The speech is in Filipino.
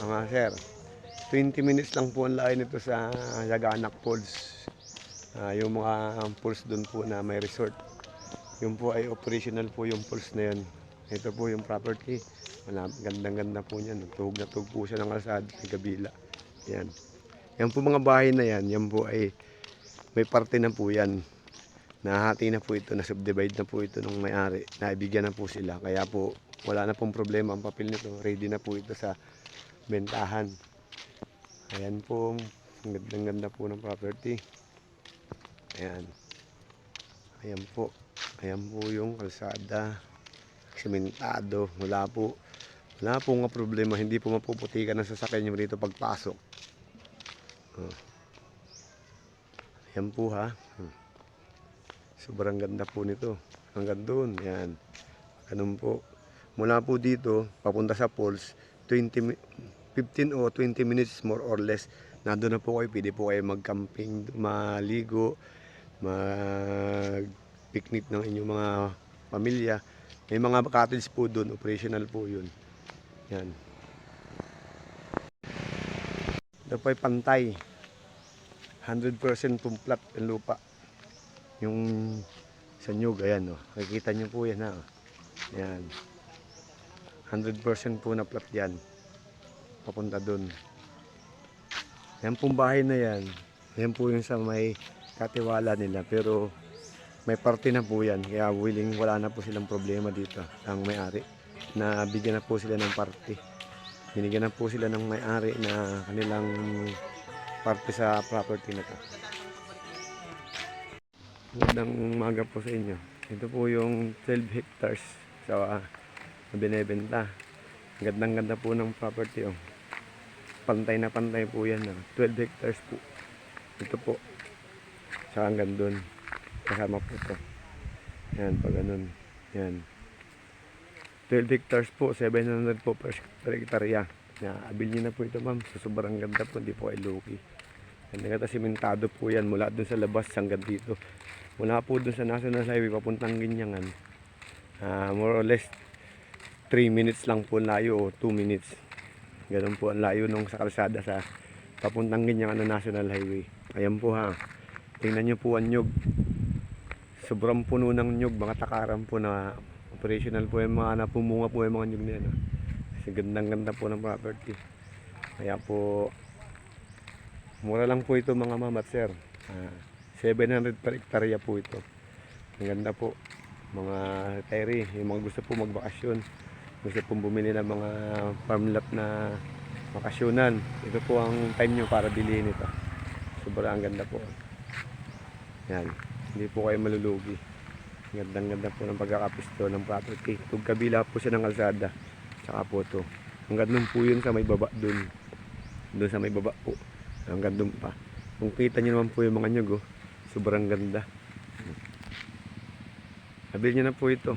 Mga sir, 20 minutes lang po ang layo nito sa Yaganak Falls. Yung mga falls doon po na may resort. Yung po ay operational po yung falls na yun. Ito po yung property. Gandang-ganda po niyan. Tuhog na tuhog po siya ng kalsada sa kabila. Yan. Yan po mga bahay na yan. Yan po ay may parte na po yan. Nahati na po ito. Na-subdivide na po ito ng may-ari. Naibigyan na po sila. Kaya po wala na pong problema ang papel nito. Ready na po ito sa bentahan. Ayan po. Ang ganda po ng property. Ayan. Ayan po. Ayan po yung kalsada. Sementado. Wala po nga problema. Hindi po mapuputikan ng sasakyan nyo dito pagpasok. Ayan po ha. Sobrang ganda po nito. Hanggang doon. Ayan. Ganun po. Mula po dito, papunta sa falls, 15 o 20 minutes more or less. Nandun na po kayo. Pwede po kayo mag-camping, maligo, mag-picnic ng inyong mga pamilya. May mga cottage po doon. Operational po yun. Yan. Ito po ay pantay. 100% pong flat ang lupa. Yung sa nyug, ayan o. Nakikita nyo po yan ha. Yan. 100% po na flat yan. Papunta dun. Yan pong bahay na yan. Yan po yung sa may katiwala nila. Pero may parte na po yan. Kaya willing, wala na po silang problema dito. Ang may-ari. Na bigyan na po sila ng parte. Binigyan na po sila ng may-ari na kanilang parte sa property na to. Magandang umaga po sa inyo. Ito po yung 12 hectares sa binebenta. Gandang-ganda po ng property. Oh. Pantay na pantay po yan. 12 hectares po. Ito po. Saka hanggang doon. Kasama po ito. Yan, pag ganun. Yan. 12 hectares po. 700 po per hektarya. Abil nyo na po ito ma'am. So, sobrang ganda po. Hindi po ay low-key. Ganda simentado po yan. Mula doon sa labas hanggang dito. Mula po doon sa National Highway papuntang Ginyangan. More or less 3 minutes lang po layo o 2 minutes. Ganun po ang layo nung sa kalsada sa papuntang Ginyangan na National Highway. Ayan po ha. Tingnan nyo po ang nyug. Sobrang puno ng nyug. Mga takaran po na operational po yung mga napumunga po yung mga nyug na yan. Kasi gandang-ganda po ng property. Kaya po mura lang po ito mga ma'am at sir. 700 per hektarya po ito. Ang ganda po. Mga retiree, yung mga gusto po magbakasyon, gusto pong bumili ng mga farm lot na bakasyonan. Ito po ang time nyo para bilhin ito. Sobrang ganda po. Yan. Hindi po kayo malulugi. Gandang-ganda po ng pagkakapisto ng property. Tug kabila po siya ng kalsada. Tsaka po ito. Hanggang doon po yun sa may baba doon. Doon sa may baba po. Hanggang doon pa. Kung kita nyo naman po yung mga nyug, oh, sobrang ganda. Sabihin nyo na po ito.